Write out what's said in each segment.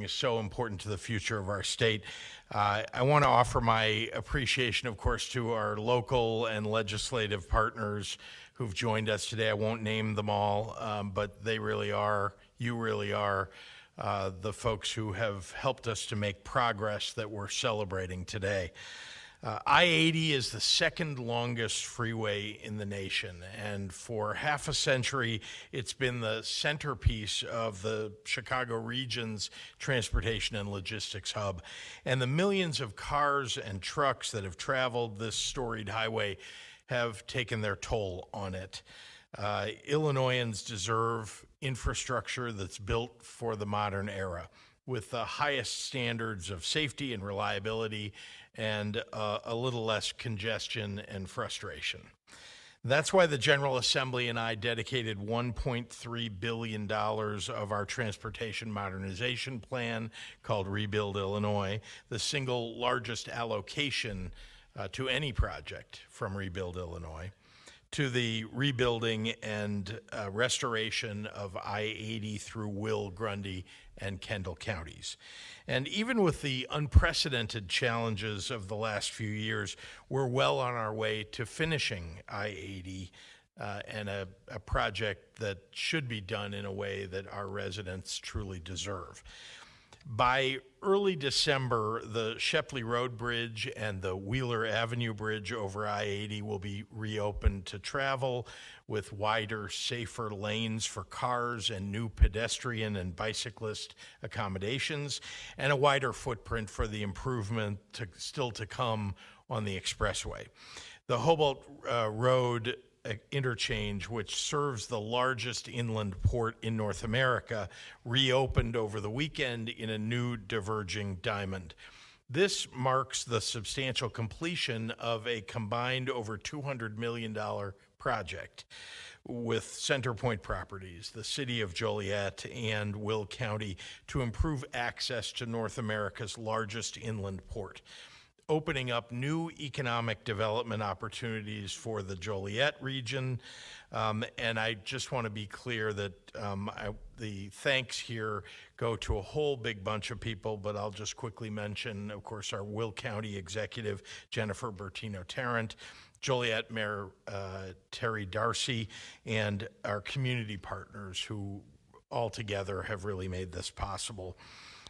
is so important to the future of our state. I want to offer my appreciation, of course, to our local and legislative partners who've joined us today. I won't name them all, but they really are, you really are, the folks who have helped us to make progress that we're celebrating today. I-80 is the second longest freeway in the nation, and for half a century, it's been the centerpiece of the Chicago region's transportation and logistics hub. And the millions of cars and trucks that have traveled this storied highway have taken their toll on it. Illinoisans deserve infrastructure that's built for the modern era, with the highest standards of safety and reliability and a little less congestion and frustration. That's why the General Assembly and I dedicated $1.3 billion of our transportation modernization plan called Rebuild Illinois, the single largest allocation to any project from Rebuild Illinois, to the rebuilding and restoration of I-80 through Will, Grundy, and Kendall counties. And even with the unprecedented challenges of the last few years, we're well on our way to finishing I-80 and a project that should be done in a way that our residents truly deserve. By early December, the Shepley Road Bridge and the Wheeler Avenue Bridge over I-80 will be reopened to travel with wider, safer lanes for cars and new pedestrian and bicyclist accommodations, and a wider footprint for the improvement still to come on the expressway. The Hobart Road interchange, which serves the largest inland port in North America, reopened over the weekend in a new diverging diamond. This marks the substantial completion of a combined over $200 million project with CenterPoint Properties, the city of Joliet, and Will County to improve access to North America's largest inland port, opening up new economic development opportunities for the Joliet region. And I just want to be clear that the thanks here go to a whole big bunch of people, but I'll just quickly mention, of course, our Will County Executive, Jennifer Bertino-Tarrant, Joliet Mayor Terry Darcy, and our community partners who all together have really made this possible.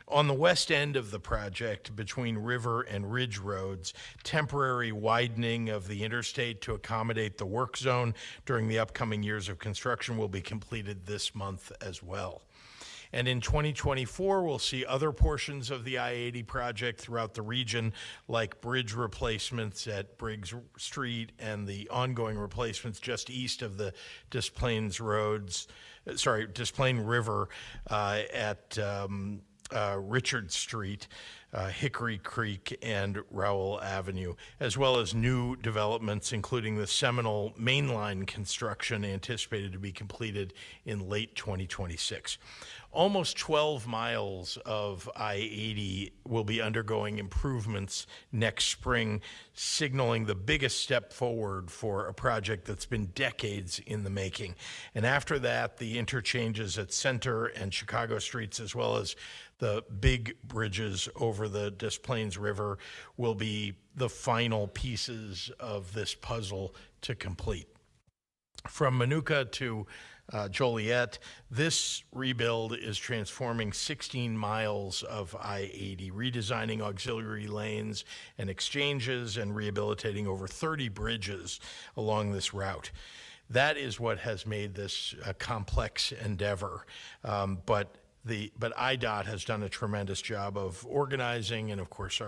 On the west end of the project, between River and Ridge Roads, temporary widening of the interstate to accommodate the work zone during the upcoming years of construction will be completed this month as well. And in 2024, we'll see other portions of the I-80 project throughout the region, like bridge replacements at Briggs Street and the ongoing replacements just east of the Des Plaines River at Richard Street, Hickory Creek, and Rowell Avenue, as well as new developments, including the Seminole mainline construction anticipated to be completed in late 2026. Almost 12 miles of I-80 will be undergoing improvements next spring, signaling the biggest step forward for a project that's been decades in the making. And after that, the interchanges at Center and Chicago Streets, as well as the big bridges over the Des Plaines River, will be the final pieces of this puzzle to complete. From Minooka to Joliet, this rebuild is transforming 16 miles of I-80, redesigning auxiliary lanes and exchanges, and rehabilitating over 30 bridges along this route. That is what has made this a complex endeavor, but IDOT has done a tremendous job of organizing, and of course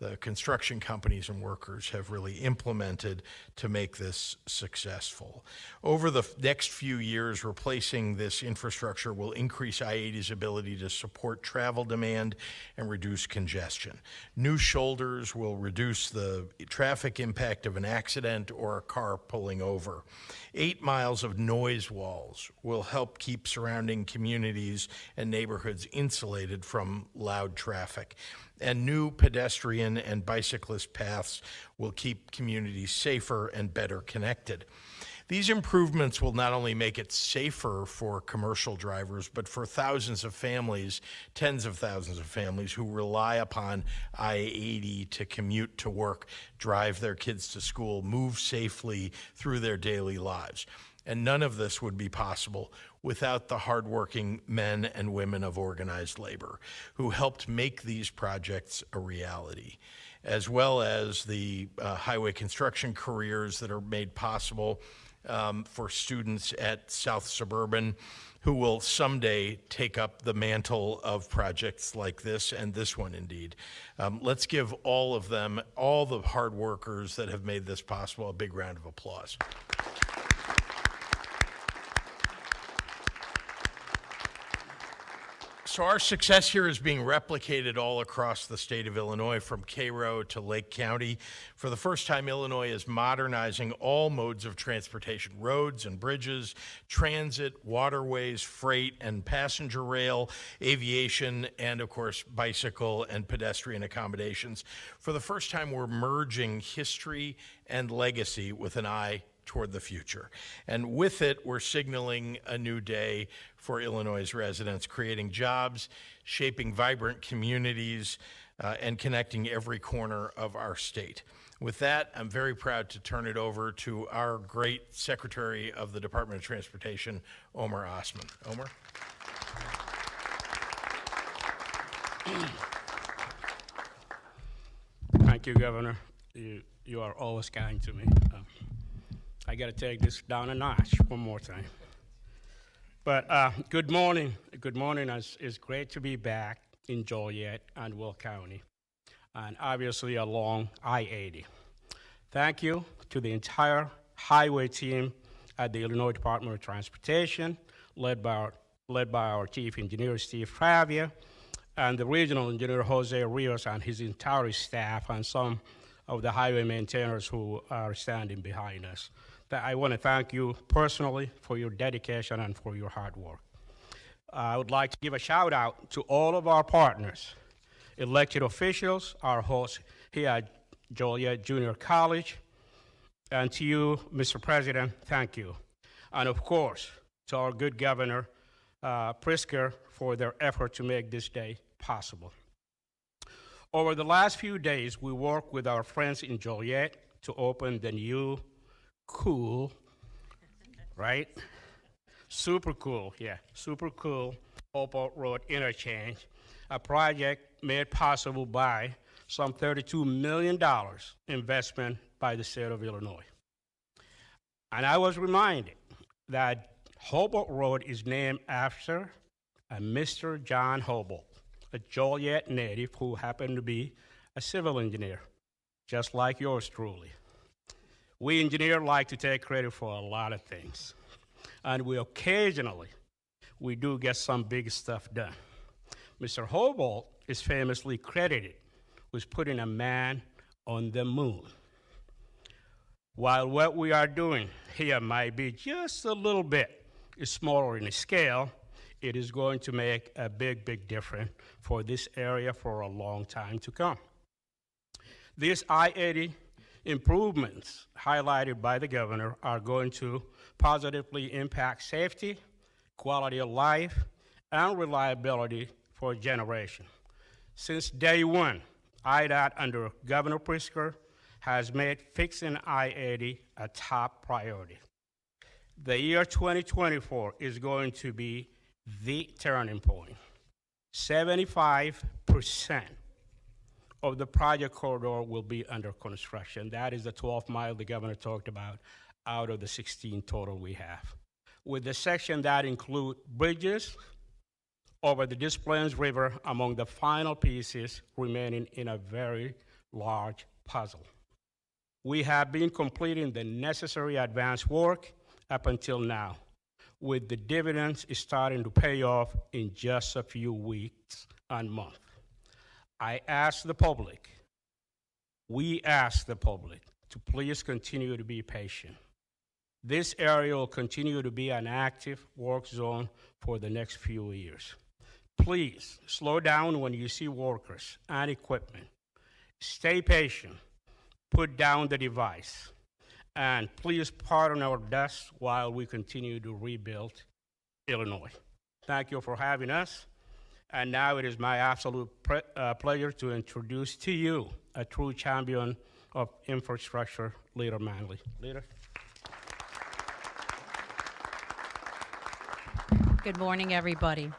the construction companies and workers have really implemented to make this successful. Over the next few years, replacing this infrastructure will increase I-80's ability to support travel demand and reduce congestion. New shoulders will reduce the traffic impact of an accident or a car pulling over. 8 miles of noise walls will help keep surrounding communities and neighborhoods insulated from loud traffic. And new pedestrian and bicyclist paths will keep communities safer and better connected. These improvements will not only make it safer for commercial drivers, but for thousands of families, tens of thousands of families who rely upon I-80 to commute to work, drive their kids to school, move safely through their daily lives. And none of this would be possible without the hardworking men and women of organized labor who helped make these projects a reality, as well as the highway construction careers that are made possible for students at South Suburban who will someday take up the mantle of projects like this, and this one indeed. Let's give all of them, all the hard workers that have made this possible, a big round of applause. So our success here is being replicated all across the state of Illinois, from Cairo to Lake County. For the first time, Illinois is modernizing all modes of transportation: roads and bridges, transit, waterways, freight and passenger rail, aviation, and of course, bicycle and pedestrian accommodations. For the first time, we're merging history and legacy with an eye toward the future. And with it, we're signaling a new day for Illinois' residents, creating jobs, shaping vibrant communities, and connecting every corner of our state. With that, I'm very proud to turn it over to our great Secretary of the Department of Transportation, Omer Osman. Omer? Thank you, Governor. You are always kind to me. I got to take this down a notch one more time. But good morning. Good morning. It's great to be back in Joliet and Will County, and obviously along I-80. Thank you to the entire highway team at the Illinois Department of Transportation, led by our Chief Engineer, Steve Travia, and the Regional Engineer, Jose Rios, and his entire staff, and some of the highway maintainers who are standing behind us. I want to thank you personally for your dedication and for your hard work. I would like to give a shout out to all of our partners, elected officials, our hosts here at Joliet Junior College, and to you, Mr. President, thank you. And of course, to our good Governor, Pritzker, for their effort to make this day possible. Over the last few days, we worked with our friends in Joliet to open the new cool, right? Super cool Hopewell Road interchange, a project made possible by some $32 million investment by the state of Illinois. And I was reminded that Hopewell Road is named after a Mr. John Hopewell, a Joliet native who happened to be a civil engineer, just like yours truly. We engineers like to take credit for a lot of things, and we do get some big stuff done. Mr. Hopewell is famously credited with putting a man on the moon. While what we are doing here might be just a little bit smaller in scale, it is going to make a big, big difference for this area for a long time to come. This I-80 improvements highlighted by the governor are going to positively impact safety, quality of life, and reliability for a generation. Since day one, IDOT under Governor Pritzker has made fixing I-80 a top priority. The year 2024 is going to be the turning point. 75% of the project corridor will be under construction. That is the 12 mile the governor talked about out of the 16 total we have. With the section that include bridges over the Des Plaines River among the final pieces remaining in a very large puzzle. We have been completing the necessary advanced work up until now, with the dividends starting to pay off in just a few weeks and months. We ask the public to please continue to be patient. This area will continue to be an active work zone for the next few years. Please slow down when you see workers and equipment. Stay patient, put down the device, and please pardon our dust while we continue to rebuild Illinois. Thank you for having us. And now it is my absolute pleasure to introduce to you a true champion of infrastructure, Leader Manley. Leader. Good morning, everybody.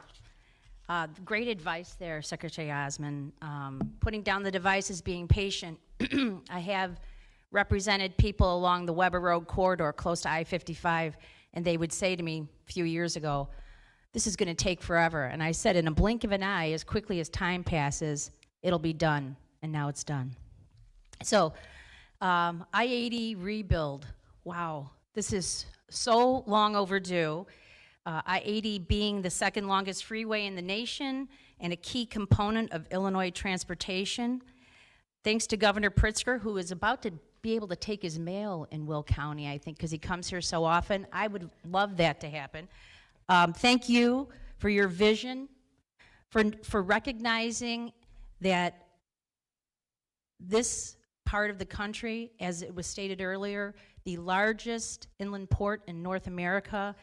Great advice there, Secretary Osmond. Putting down the devices, being patient. I have represented people along the Weber Road corridor close to I-55, and they would say to me a few years ago, this is going to take forever. And I said, in a blink of an eye, as quickly as time passes, it'll be done. And now it's done. So, I-80 rebuild. Wow, this is so long overdue. I-80 being the second longest freeway in the nation and a key component of Illinois transportation. Thanks to Governor Pritzker, who is about to be able to take his mail in Will County, I think, because he comes here so often. I would love that to happen. Thank you for your vision, for recognizing that this part of the country, as it was stated earlier, the largest inland port in North America,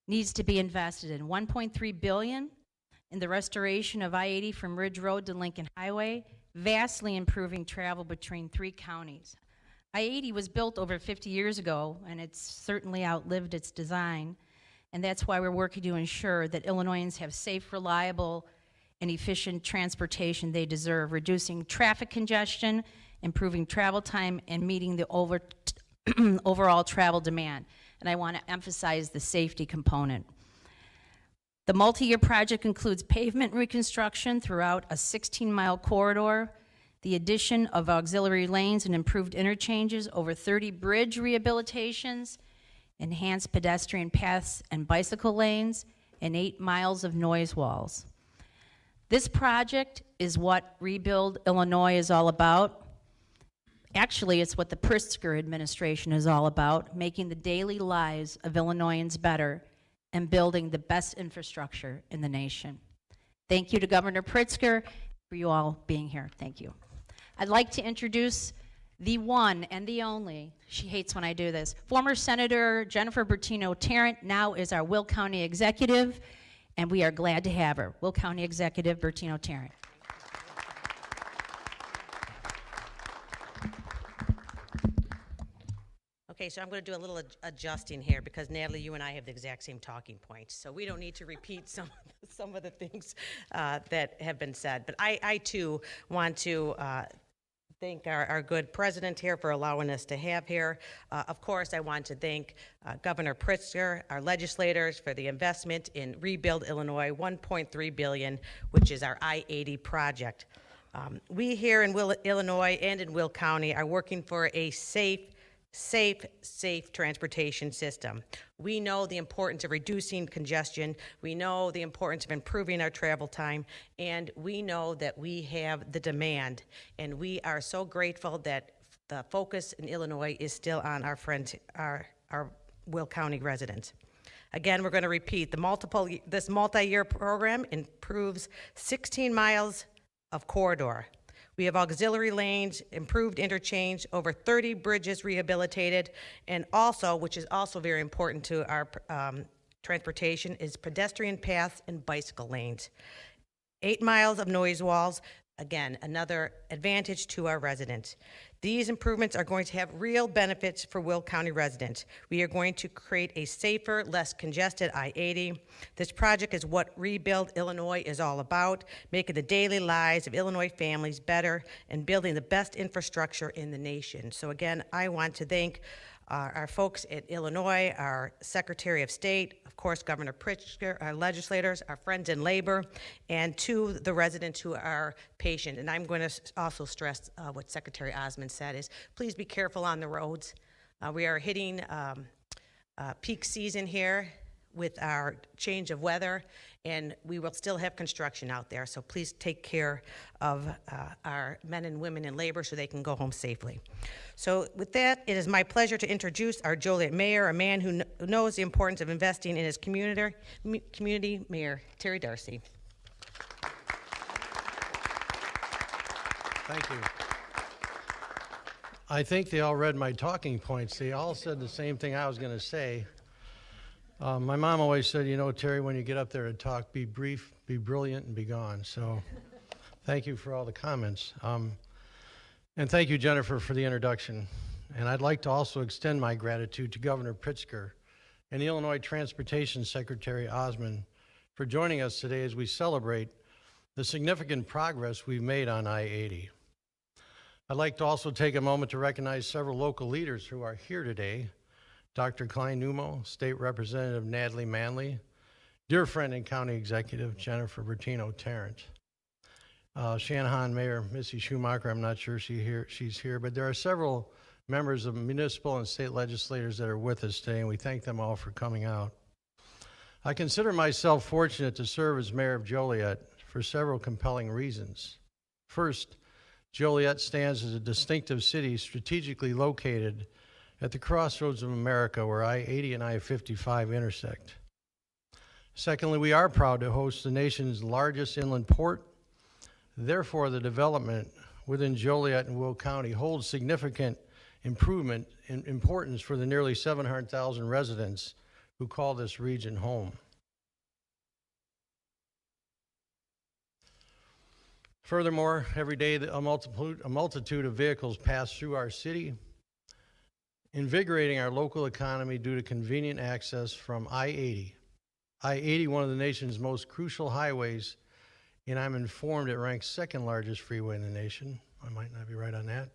needs to be invested in. $1.3 billion in the restoration of I-80 from Ridge Road to Lincoln Highway, vastly improving travel between 3 counties. I-80 was built over 50 years ago, and it's certainly outlived its design. And that's why we're working to ensure that Illinoisans have safe, reliable, and efficient transportation they deserve, reducing traffic congestion, improving travel time, and meeting the overall travel demand. And I want to emphasize the safety component. The multi-year project includes pavement reconstruction throughout a 16-mile corridor, the addition of auxiliary lanes and improved interchanges, over 30 bridge rehabilitations, enhanced pedestrian paths and bicycle lanes, and 8 miles of noise walls. This project is what Rebuild Illinois is all about. Actually, it's what the Pritzker administration is all about, making the daily lives of Illinoisans better and building the best infrastructure in the nation. Thank you to Governor Pritzker for you all being here. Thank you. I'd like to introduce the one and the only, she hates when I do this, former Senator Jennifer Bertino-Tarrant now is our Will County Executive, and we are glad to have her. Will County Executive Bertino-Tarrant. Okay, so I'm going to do a little adjusting here because Natalie, you and I have the exact same talking points, so we don't need to repeat some of the things that have been said. But I too want to thank our good president here for allowing us to have here. Of course, I want to thank Governor Pritzker, our legislators, for the investment in Rebuild Illinois, $1.3 billion, which is our I-80 project. We here in Illinois and in Will County are working for a safe transportation system. We know the importance of reducing congestion. We know the importance of improving our travel time. And we know that we have the demand. And we are so grateful that the focus in Illinois is still on our friends, our Will County residents. Again, we're going to repeat this multi-year program improves 16 miles of corridor. We have auxiliary lanes, improved interchange, over 30 bridges rehabilitated, and also, which is also very important to our transportation, is pedestrian paths and bicycle lanes. 8 miles of noise walls, again, another advantage to our residents. These improvements are going to have real benefits for Will County residents. We are going to create a safer, less congested I-80. This project is what Rebuild Illinois is all about, making the daily lives of Illinois families better and building the best infrastructure in the nation. So again, I want to thank our folks at Illinois, our Secretary of State, of course, Governor Pritzker, our legislators, our friends in labor, and to the residents who are patient. And I'm going to also stress what Secretary Osmond said is, please be careful on the roads. We are hitting peak season here with our change of weather, and we will still have construction out there. So please take care of our men and women in labor so they can go home safely. So with that, it is my pleasure to introduce our Joliet mayor, a man who knows the importance of investing in his community, Mayor Terry Darcy. Thank you. I think they all read my talking points. They all said the same thing I was going to say. My mom always said, you know, Terry, when you get up there to talk, be brief, be brilliant, and be gone. So thank you for all the comments. And thank you, Jennifer, for the introduction. And I'd like to also extend my gratitude to Governor Pritzker and the Illinois Transportation Secretary Osmond for joining us today as we celebrate the significant progress we've made on I-80. I'd like to also take a moment to recognize several local leaders who are here today. Dr. Klein Numo, State Representative Natalie Manley, dear friend and County Executive Jennifer Bertino Tarrant, Shanahan Mayor Missy Schumacher, I'm not sure she's here, but there are several members of municipal and state legislators that are with us today, and we thank them all for coming out. I consider myself fortunate to serve as mayor of Joliet for several compelling reasons. First, Joliet stands as a distinctive city strategically located at the crossroads of America where I-80 and I-55 intersect. Secondly, we are proud to host the nation's largest inland port. Therefore, the development within Joliet and Will County holds significant importance for the nearly 700,000 residents who call this region home. Furthermore, every day a multitude of vehicles pass through our city, invigorating our local economy due to convenient access from I-80. I-80, one of the nation's most crucial highways, and I'm informed it ranks second largest freeway in the nation. I might not be right on that.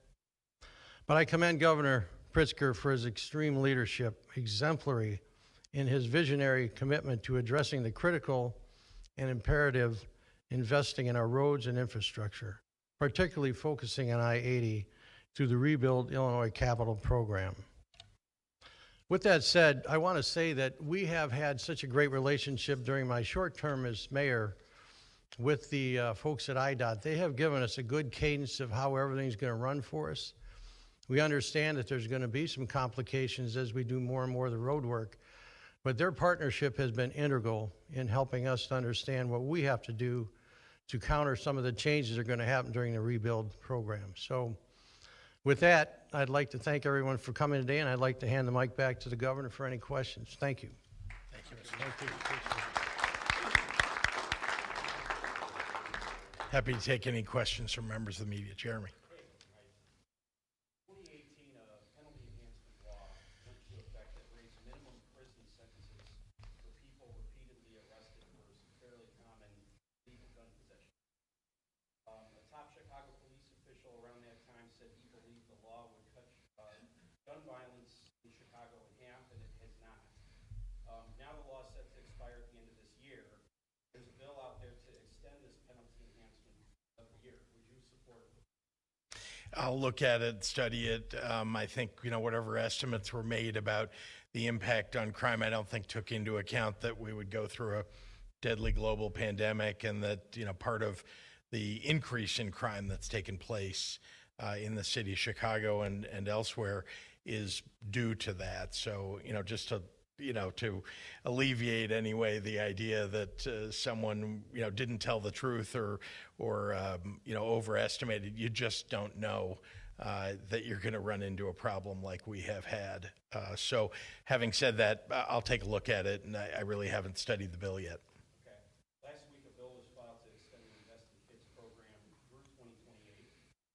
But I commend Governor Pritzker for his extreme leadership, exemplary in his visionary commitment to addressing the critical and imperative investing in our roads and infrastructure, particularly focusing on I-80 through the Rebuild Illinois Capital Program. With that said, I want to say that we have had such a great relationship during my short term as mayor with the folks at IDOT. They have given us a good cadence of how everything's going to run for us. We understand that there's going to be some complications as we do more and more of the road work, but their partnership has been integral in helping us to understand what we have to do to counter some of the changes that are going to happen during the rebuild program. So with that, I'd like to thank everyone for coming today, and I'd like to hand the mic back to the governor for any questions. Thank you. Thank you, Mr. Thank you. Happy to take any questions from members of the media. Jeremy. 2018, penalty enhancement law went into effect that raised minimum prison sentences for people repeatedly arrested for some fairly common illegal gun possession. A top Chicago police official around that time said he believed the law would cut gun violence in Chicago in half, and it has not. Now the law is set to expire at the end of this year. There's a bill out there to extend this penalty enhancement another year. Would you support it? I'll look at it, study it. I think, whatever estimates were made about the impact on crime, I don't think took into account that we would go through a deadly global pandemic and that, part of the increase in crime that's taken place in the city of Chicago and elsewhere is due to that. So, just to alleviate anyway the idea that someone, didn't tell the truth or overestimated. You just don't know that you're going to run into a problem like we have had. So having said that, I'll take a look at it, and I really haven't studied the bill yet. Okay. Last week, a bill was filed to extend the Invest in Kids program through 2028.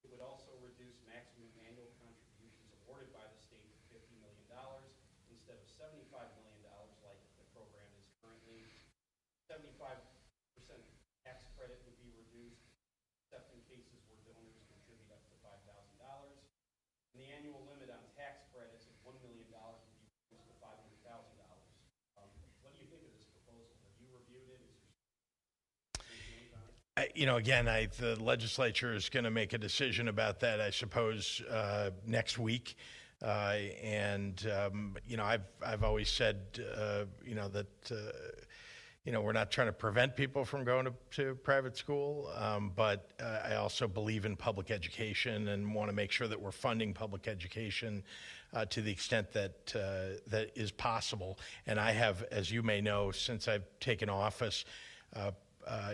It would also reduce maximum annual contributions awarded by the state to $50 million instead of $75 million like the program is currently. 75% tax credit would be reduced, except in cases where donors contribute up to $5,000. And the annual limit on tax credits of $1 million would be reduced to $500,000. What do you think of this proposal? Have you reviewed it? Again, the legislature is going to make a decision about that, I suppose, next week. I've always said, that, we're not trying to prevent people from going to private school, but I also believe in public education and want to make sure that we're funding public education to the extent that that is possible. And I have, as you may know, since I've taken office,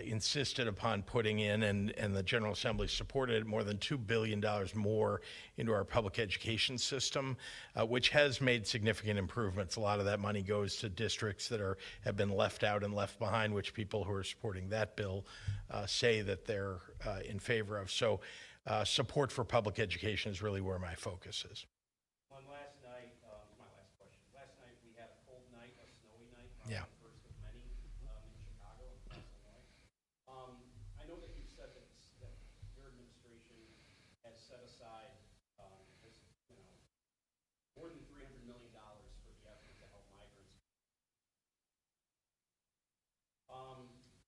insisted upon putting in, and the General Assembly supported it, more than $2 billion more into our public education system, which has made significant improvements. A lot of that money goes to districts that have been left out and left behind, which people who are supporting that bill say that they're in favor of. So support for public education is really where my focus is. One last night, my last question. Last night we had a cold night, a snowy night. Yeah. The first of many in Chicago and across Illinois. I know that you've said that your administration has set aside more than $300 million for the effort to help migrants.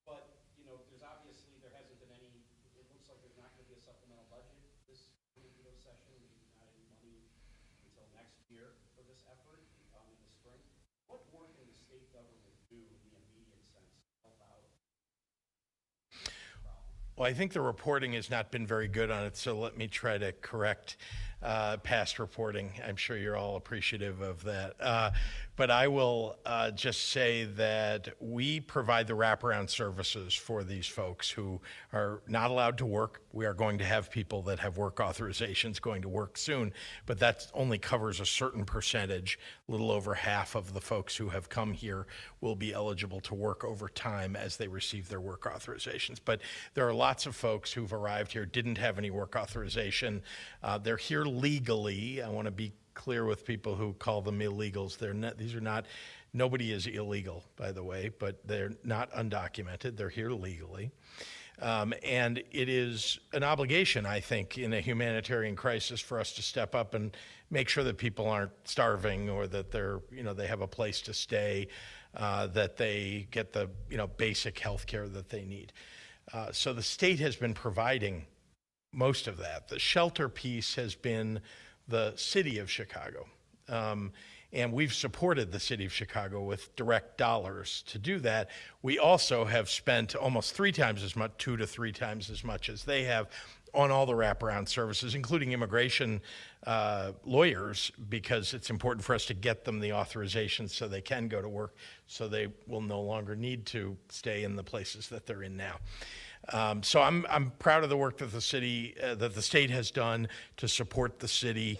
But there's obviously there hasn't been any. It looks like there's not going to be a supplemental budget this veto session. Maybe not any money until next year for this effort in the spring. What more can the state government do in the immediate sense to help out? Well, I think the reporting has not been very good on it, so let me try to correct past reporting. I'm sure you're all appreciative of that. But I will just say that we provide the wraparound services for these folks who are not allowed to work. We are going to have people that have work authorizations going to work soon, but that only covers a certain percentage. A little over half of the folks who have come here will be eligible to work over time as they receive their work authorizations. But there are lots of folks who've arrived here, didn't have any work authorization. They're here legally. I want to be clear with people who call them illegals. These are not, nobody is illegal, by the way, but they're not undocumented. They're here legally. And it is an obligation, I think, in a humanitarian crisis for us to step up and make sure that people aren't starving or that they have a place to stay, that they get the, basic health care that they need. So the state has been providing most of that. The shelter piece has been the city of Chicago. And we've supported the city of Chicago with direct dollars to do that. We also have spent almost 3 times as much, 2 to 3 times as much as they have on all the wraparound services, including immigration lawyers, because it's important for us to get them the authorization so they can go to work, so they will no longer need to stay in the places that they're in now. So I'm proud of the work that the state has done to support the city.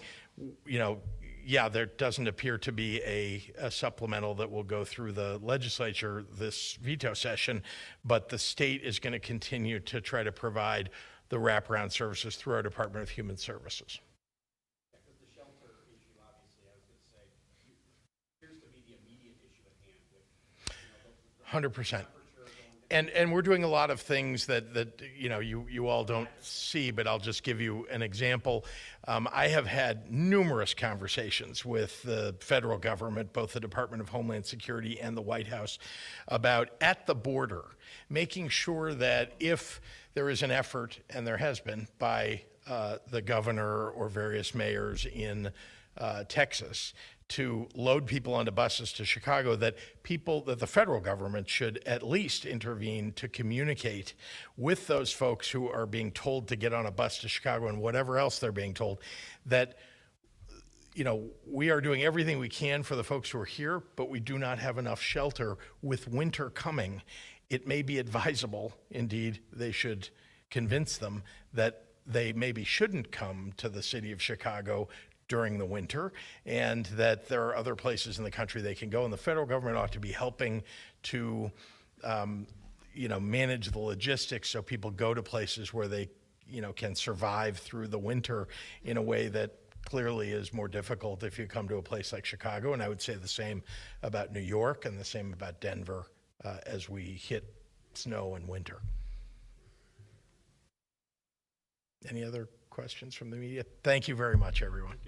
Yeah, there doesn't appear to be a supplemental that will go through the legislature this veto session, but the state is going to continue to try to provide the wraparound services through our Department of Human Services. Because the shelter issue, obviously, I was going to say, appears to be the immediate issue at hand. 100%. And we're doing a lot of things that you all don't see, but I'll just give you an example. I have had numerous conversations with the federal government, both the Department of Homeland Security and the White House, about at the border, making sure that if there is an effort, and there has been, by the governor or various mayors in Texas to load people onto buses to Chicago, that the federal government should at least intervene to communicate with those folks who are being told to get on a bus to Chicago and whatever else they're being told, that we are doing everything we can for the folks who are here, but we do not have enough shelter. With winter coming, it may be advisable, indeed, they should convince them that they maybe shouldn't come to the city of Chicago during the winter, and that there are other places in the country they can go, and the federal government ought to be helping to manage the logistics so people go to places where they can survive through the winter in a way that clearly is more difficult if you come to a place like Chicago. And I would say the same about New York and the same about Denver as we hit snow and winter. Any other questions from the media? Thank you very much, everyone.